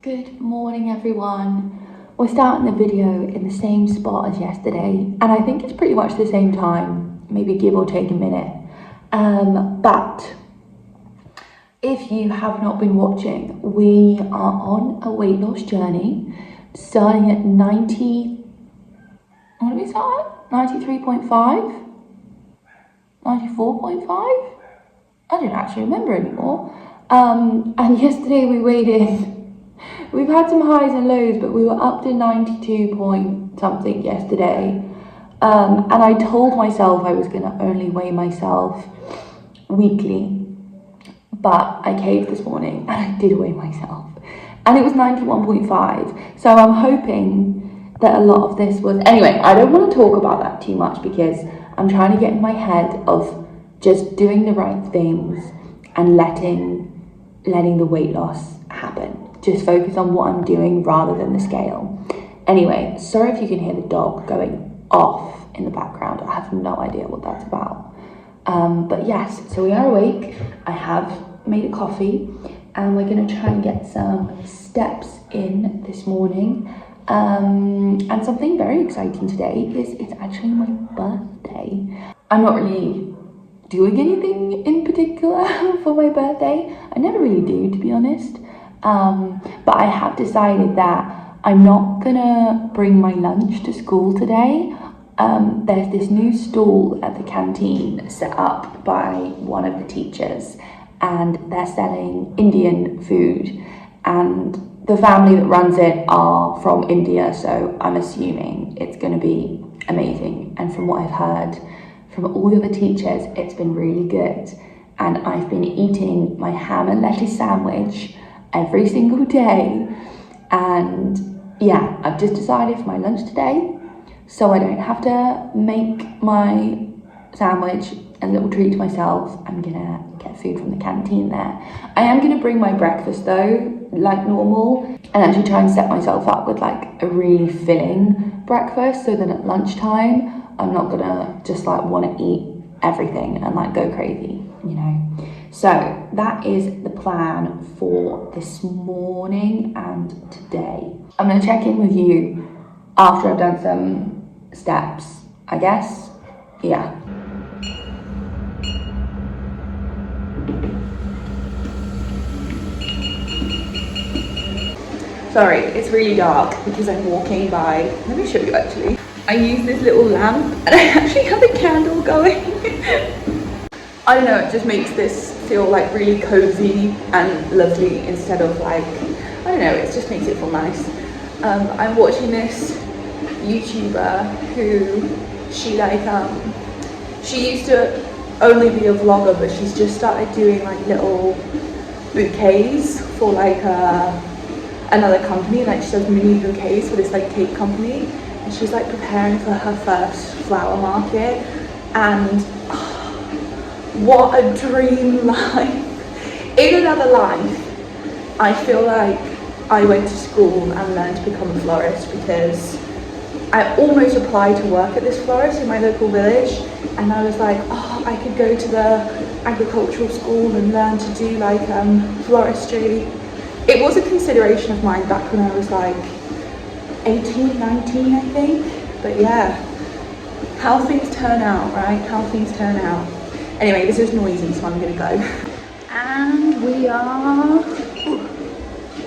Good morning everyone. We're starting the video in the same spot as yesterday, and I think it's pretty much the same time, maybe give or take a minute. But if you have not been watching, we are on a weight loss journey starting at 93.5? 94.5? I don't actually remember anymore. And yesterday we weighed in. We've had some highs and lows, but we were up to 92 point something yesterday. And I told myself I was gonna only weigh myself weekly, but I caved this morning and I did weigh myself. And it was 91.5. So I'm hoping that a lot of this was, anyway, I don't want to talk about that too much because I'm trying to get in my head of just doing the right things and letting the weight loss happen. Just focus on what I'm doing rather than the scale. Anyway, sorry if you can hear the dog going off in the background. I have no idea what that's about. But yes, so we are awake. I have made a coffee and we're gonna try and get some steps in this morning. And something very exciting today is it's actually my birthday. I'm not really doing anything in particular for my birthday. I never really do, to be honest. But I have decided that I'm not gonna bring my lunch to school today. There's this new stall at the canteen set up by one of the teachers, and they're selling Indian food, and the family that runs it are from India, so I'm assuming it's gonna be amazing. And from what I've heard from all the other teachers, it's been really good. And I've been eating my ham and lettuce sandwich every single day, and yeah, I've just decided for my lunch today, so I don't have to make my sandwich and a little treat to myself. I'm gonna get food from the canteen there. I am gonna bring my breakfast though, like normal, and actually try and set myself up with like a really filling breakfast, so that at lunchtime I'm not gonna just like want to eat everything and like go crazy, you know. So that is the plan for this morning and today. I'm gonna check in with you after I've done some steps, I guess. Yeah. Sorry, it's really dark because I'm walking by. Let me show you actually. I use this little lamp and I actually have a candle going. I don't know, it just makes this feel like really cozy and lovely instead of like, I don't know, it just makes it feel nice. I'm watching this YouTuber who she used to only be a vlogger, but she's just started doing like little bouquets for like another company. Like she does mini bouquets for this like cake company, and she's like preparing for her first flower market, and what a dream life. In another life, I feel like I went to school and learned to become a florist, because I almost applied to work at this florist in my local village, and I was like, oh, I could go to the agricultural school and learn to do like floristry. It was a consideration of mine back when I was like 18, 19, I think. But yeah, how things turn out, right? How things turn out. Anyway, this is noisy, so I'm gonna go. And we are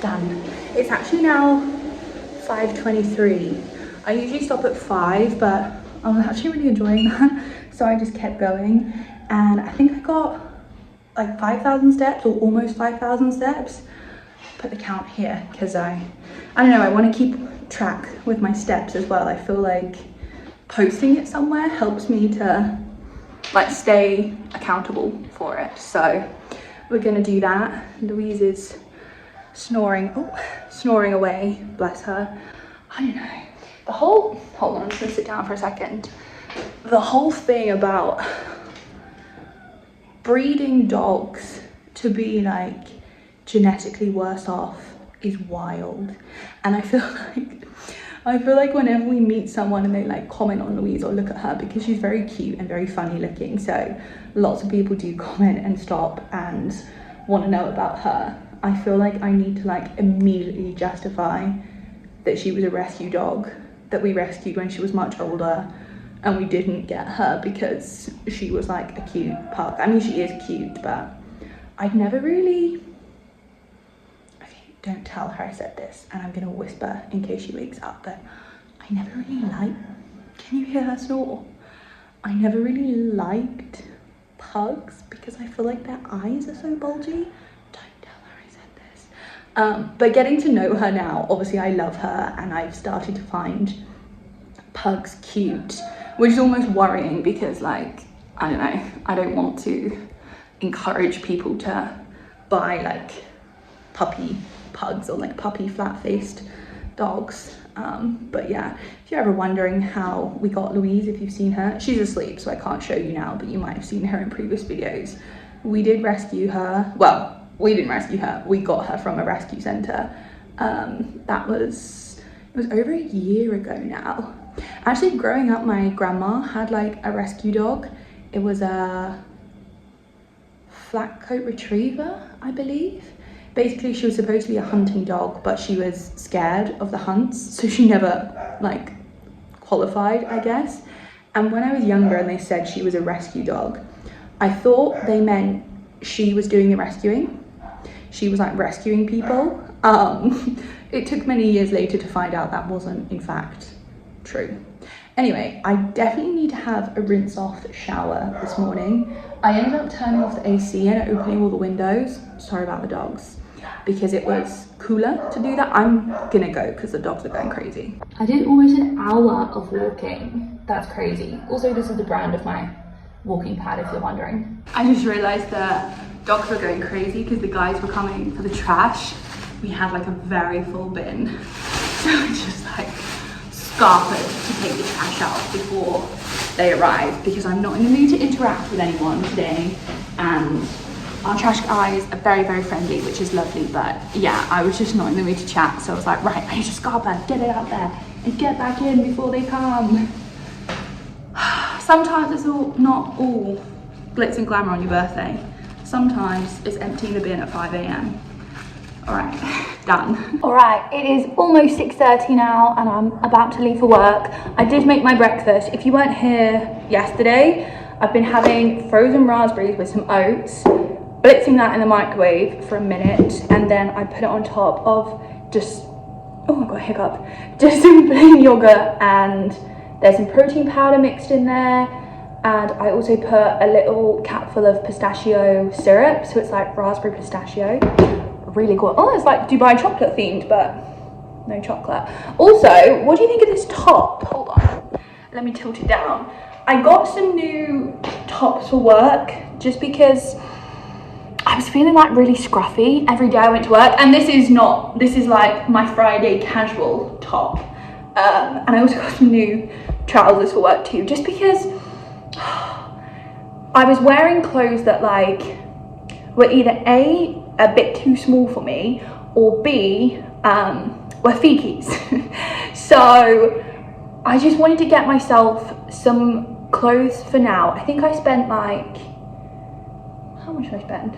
done. It's actually now 5:23. I usually stop at 5, but I was actually really enjoying that. So I just kept going. And I think I got like 5,000 steps, or almost 5,000 steps. Put the count here, because I don't know, I want to keep track with my steps as well. I feel like posting it somewhere helps me to like stay accountable for it. So we're gonna do that. Louise is snoring away, bless her. I don't know, hold on, I'm just gonna sit down for a second. The whole thing about breeding dogs to be like genetically worse off is wild. And I feel like whenever we meet someone and they like comment on Louise or look at her, because she's very cute and very funny looking, so lots of people do comment and stop and want to know about her. I feel like I need to like immediately justify that she was a rescue dog that we rescued when she was much older, and we didn't get her because she was like a cute pug. I mean, she is cute, but I'd never really, okay, don't tell her I said this, and I'm gonna whisper in case she wakes up, but I never really liked, can you hear her snore? I never really liked pugs because I feel like their eyes are so bulgy. Don't tell her I said this. But getting to know her now, obviously I love her, and I've started to find pugs cute, which is almost worrying because, like, I don't know, I don't want to encourage people to buy like puppy pugs or like puppy flat-faced dogs. But yeah, if you're ever wondering how we got Louise, if you've seen her, she's asleep so I can't show you now, but you might have seen her in previous videos. We did rescue her. Well, we didn't rescue her, we got her from a rescue centre. It was over a year ago now. Actually, growing up, my grandma had like a rescue dog. It was a flat coat retriever, I believe. Basically, she was supposed to be a hunting dog, but she was scared of the hunts, so she never like qualified, I guess. And when I was younger and they said she was a rescue dog, I thought they meant she was doing the rescuing. She was like rescuing people. It took many years later to find out that wasn't in fact true. Anyway, I definitely need to have a rinse off shower this morning. I ended up turning off the AC and opening all the windows. Sorry about the dogs, because it was cooler to do that. I'm gonna go because the dogs are going crazy. I did almost an hour of walking. That's crazy. Also, this is the brand of my walking pad, if you're wondering. I just realized that dogs were going crazy because the guys were coming for the trash. We had like a very full bin, so we just like scarpered to take the trash out before they arrived, because I'm not in the mood to interact with anyone today, and our trash guys are very, very friendly, which is lovely, but yeah, I was just not in the mood to chat, so I was like, right, I need to scarper, get it out there, and get back in before they come. Sometimes it's not all glitz and glamour on your birthday. Sometimes it's emptying the bin at 5 AM. All right, done. All right, it is almost 6:30 now and I'm about to leave for work. I did make my breakfast. If you weren't here yesterday, I've been having frozen raspberries with some oats, blitzing that in the microwave for a minute, and then I put it on top of just, oh I got a hiccup, just some plain yogurt, and there's some protein powder mixed in there, and I also put a little capful of pistachio syrup, so it's like raspberry pistachio. Really cool. Oh, it's like Dubai chocolate themed, but no chocolate. Also, what do you think of this top? Hold on, let me tilt it down. I got some new tops for work just because I was feeling like really scruffy every day I went to work, and this is like my Friday casual top. And I also got some new trousers for work too, just because I was wearing clothes that like were either A, a bit too small for me, or B, were fikis. So I just wanted to get myself some clothes for now. I think I spent like, how much did I spend?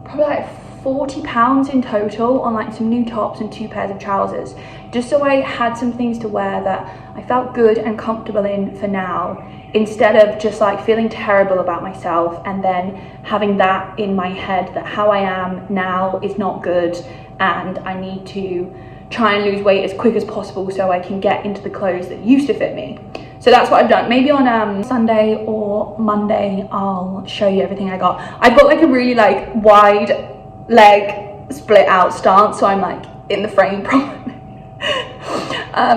Probably like £40 in total on like some new tops and 2 pairs of trousers, just so I had some things to wear that I felt good and comfortable in for now, instead of just like feeling terrible about myself and then having that in my head that how I am now is not good and I need to try and lose weight as quick as possible so I can get into the clothes that used to fit me. So that's what I've done. Maybe on Sunday or Monday I'll show you everything I got. I've got like a really like wide leg split out stance, so I'm like in the frame properly.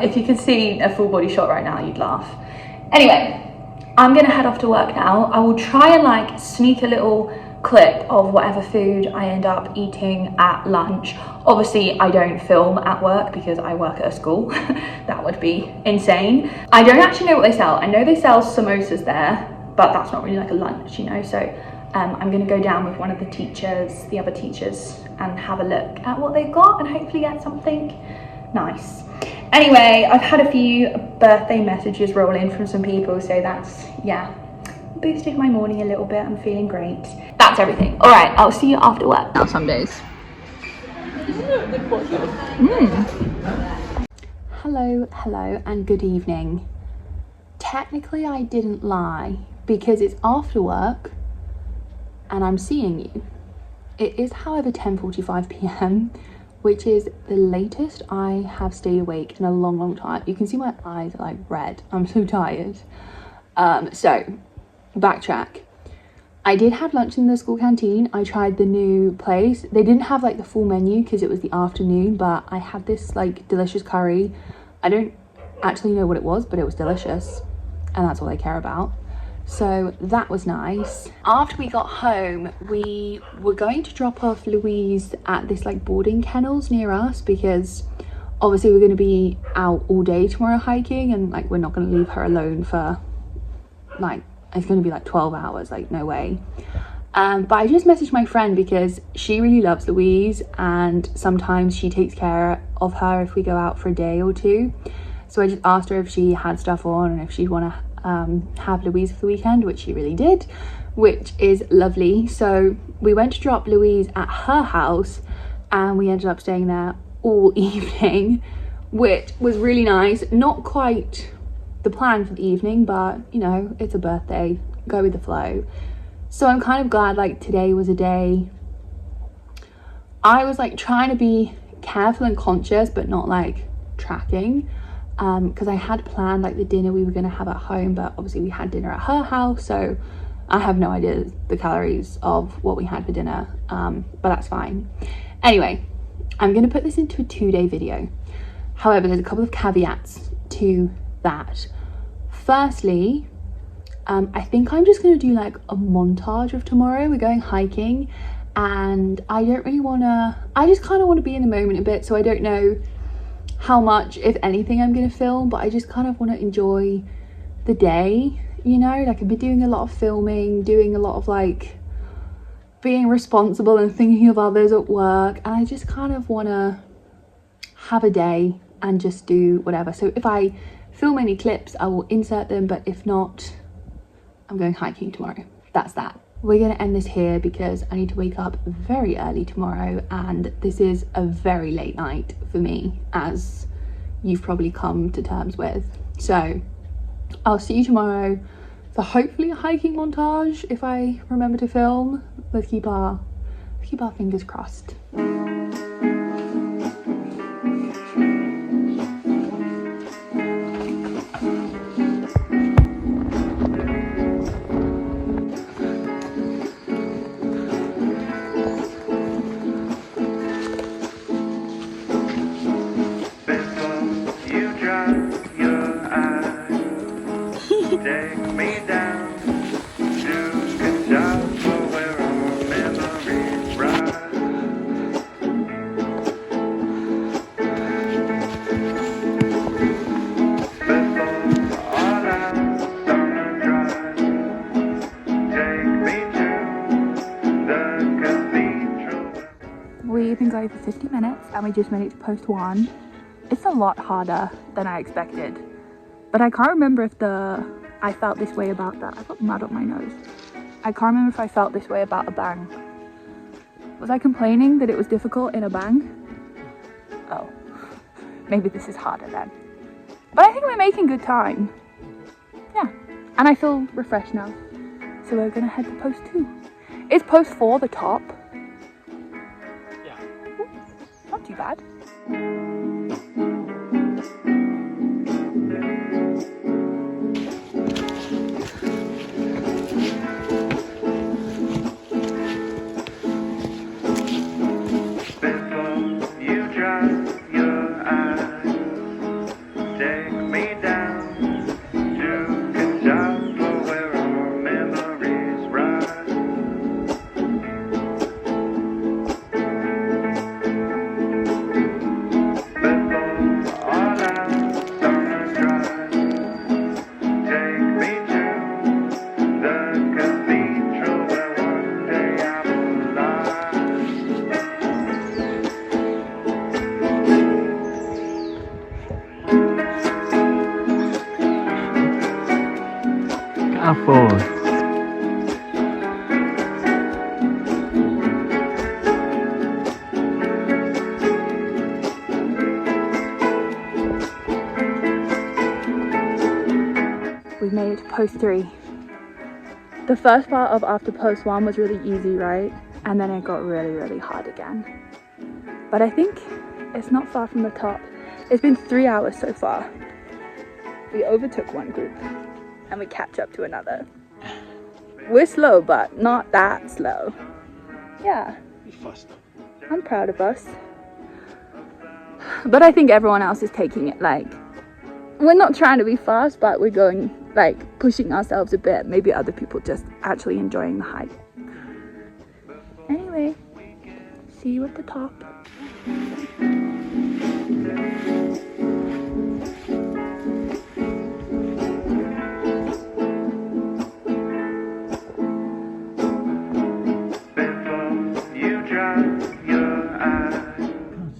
If you could see a full body shot right now, you'd laugh. Anyway, I'm gonna head off to work now. I will try and like sneak a little clip of whatever food I end up eating at lunch. Obviously I don't film at work because I work at a school. That would be insane. I don't actually know what they sell. I know they sell samosas there, but that's not really like a lunch, you know. So I'm gonna go down with one of the other teachers, and have a look at what they've got and hopefully get something nice. Anyway, I've had a few birthday messages roll in from some people, so that's, yeah, boosted my morning a little bit. I'm feeling great. That's everything. All right, I'll see you after work. Now some days Hello, and good evening. Technically, I didn't lie because it's after work and I'm seeing you. It is, however, 10:45 p.m, which is the latest I have stayed awake in a long time. You can see my eyes are like red. I'm so tired. So, backtrack. I did have lunch in the school canteen. I tried the new place. They didn't have like the full menu because it was the afternoon, but I had this like delicious curry. I don't actually know what it was, but it was delicious, and that's all I care about. So that was nice. After we got home, we were going to drop off Louise at this like boarding kennels near us because obviously we're going to be out all day tomorrow hiking, and like we're not going to leave her alone for like, it's going to be like 12 hours, like no way. But I just messaged my friend because she really loves Louise and sometimes she takes care of her if we go out for a day or two. So I just asked her if she had stuff on and if she'd want to have Louise for the weekend, which she really did, which is lovely. So we went to drop Louise at her house and we ended up staying there all evening, which was really nice. Not quite the plan for the evening, but you know, it's a birthday, go with the flow. So I'm kind of glad like today was a day I was like trying to be careful and conscious but not like tracking, because I had planned like the dinner we were going to have at home, but obviously we had dinner at her house, so I have no idea the calories of what we had for dinner, but that's fine. Anyway, I'm going to put this into a 2-day video. However, there's a couple of caveats to that. Firstly, I think I'm just going to do like a montage of tomorrow. We're going hiking and I don't really want to, I just kind of want to be in the moment a bit, so I don't know how much, if anything, I'm going to film, but I just kind of want to enjoy the day, you know. Like I've been doing a lot of filming, doing a lot of like being responsible and thinking of others at work, and I just kind of want to have a day and just do whatever. So if I film any clips I will insert them, but if not, I'm going hiking tomorrow. That's that. We're going to end this here because I need to wake up very early tomorrow, and this is a very late night for me, as you've probably come to terms with. So I'll see you tomorrow for hopefully a hiking montage if I remember to film. Let's keep our fingers crossed. We've been going for 50 minutes and we just made it to post 1. It's a lot harder than I expected, but I can't remember if I felt this way about that. I got mud on my nose. I can't remember if I felt this way about a bang. Was I complaining that it was difficult in a bang? Oh, maybe this is harder then. But I think we're making good time. Yeah, and I feel refreshed now. So we're gonna head to post 2. Is post 4 the top? Not too bad. Forward. to post 3. The first part of after post 1 was really easy, right? And then it got really, really hard again. But I think it's not far from the top. It's been 3 hours so far. We overtook one group and we catch up to another. We're slow, but not that slow. Yeah, I'm proud of us. But I think everyone else is taking it like, we're not trying to be fast, but we're going like pushing ourselves a bit. Maybe other people just actually enjoying the hike. Anyway, see you at the top.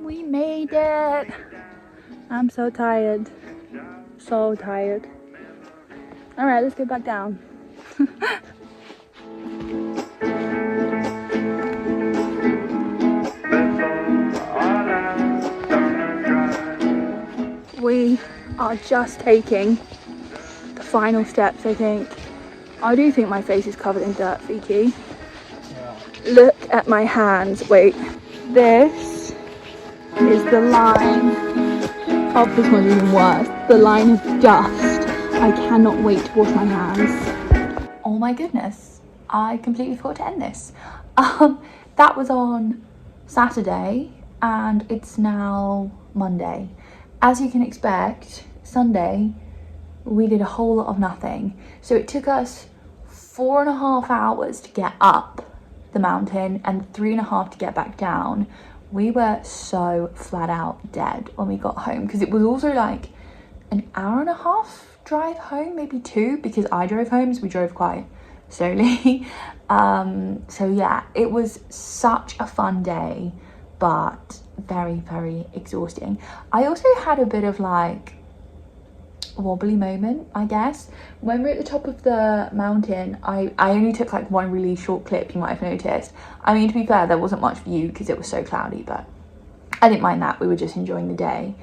We made it. I'm so tired. So tired. All right, let's get back down. We are just taking the final steps, I think. I do think my face is covered in dirt, Vicky. Yeah. Look at my hands. Wait. This is the line. Oh, this one's even worse. The line of dust. I cannot wait to wash my hands. Oh my goodness. I completely forgot to end this. That was on Saturday and it's now Monday. As you can expect, Sunday, we did a whole lot of nothing. So it took us 4.5 hours to get up the mountain and 3.5 to get back down. We were so flat out dead when we got home because it was also like an 1.5-hour drive home, maybe 2, because I drove home, so we drove quite slowly. So yeah, it was such a fun day, but very, very exhausting. I also had a bit of like wobbly moment, I guess. When we were at the top of the mountain, I only took like one really short clip, you might have noticed. I mean, to be fair, there wasn't much view because it was so cloudy, but I didn't mind that. We were just enjoying the day.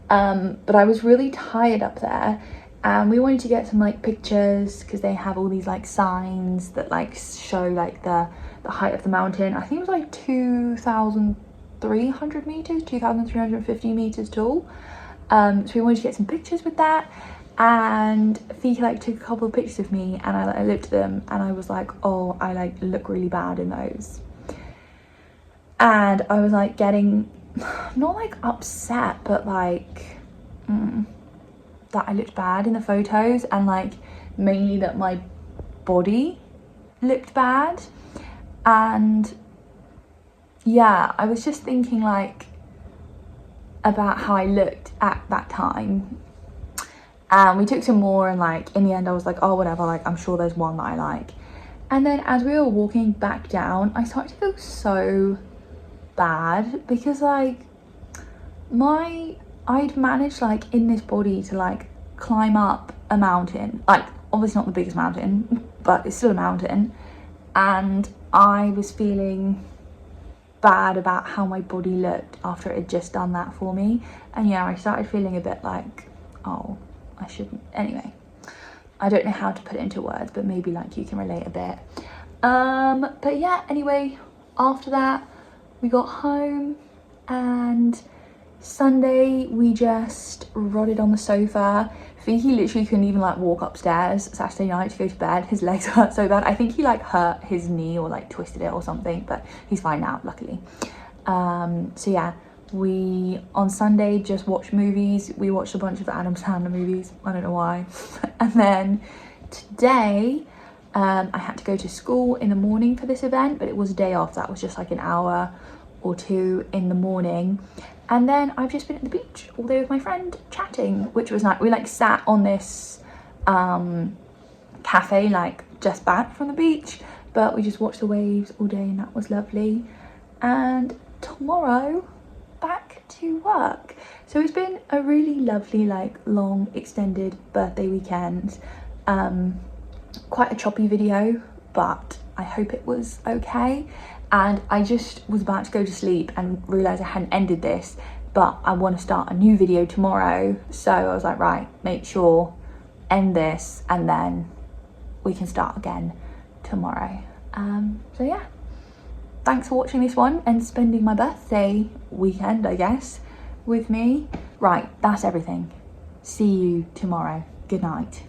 But I was really tired up there and we wanted to get some like pictures because they have all these like signs that like show like the height of the mountain. I think it was like 2,300 meters, 2,350 meters tall. So we wanted to get some pictures with that, and Fika like took a couple of pictures of me and I looked at them and I was like, oh, I like look really bad in those. And I was like getting not like upset, but like that I looked bad in the photos, and like mainly that my body looked bad. And yeah, I was just thinking like about how I looked at that time, and we took some more, and like in the end I was like, oh whatever, like I'm sure there's one that I like. And then as we were walking back down, I started to feel so bad because like I'd managed like in this body to like climb up a mountain, like obviously not the biggest mountain, but it's still a mountain, and I was feeling bad about how my body looked after it had just done that for me. And yeah, I started feeling a bit like, oh, I shouldn't. Anyway, I don't know how to put it into words, but maybe like you can relate a bit. But yeah, anyway, after that we got home, and Sunday we just rotted on the sofa. Fiki literally couldn't even like walk upstairs Saturday night to go to bed. His legs hurt so bad. I think he like hurt his knee or like twisted it or something, but he's fine now, luckily. So yeah, we on Sunday just watched movies. We watched a bunch of Adam Sandler movies, I don't know why. And then today I had to go to school in the morning for this event, but it was a day off. That was just like an hour or 2 in the morning. And then I've just been at the beach all day with my friend chatting, which was nice. We like sat on this cafe like just back from the beach, but we just watched the waves all day and that was lovely. And tomorrow back to work. So it's been a really lovely like long extended birthday weekend. Quite a choppy video, but I hope it was okay. And I just was about to go to sleep and realised I hadn't ended this, but I want to start a new video tomorrow. So I was like, right, make sure end this and then we can start again tomorrow. So yeah, thanks for watching this one and spending my birthday weekend, I guess, with me. Right, that's everything. See you tomorrow. Good night.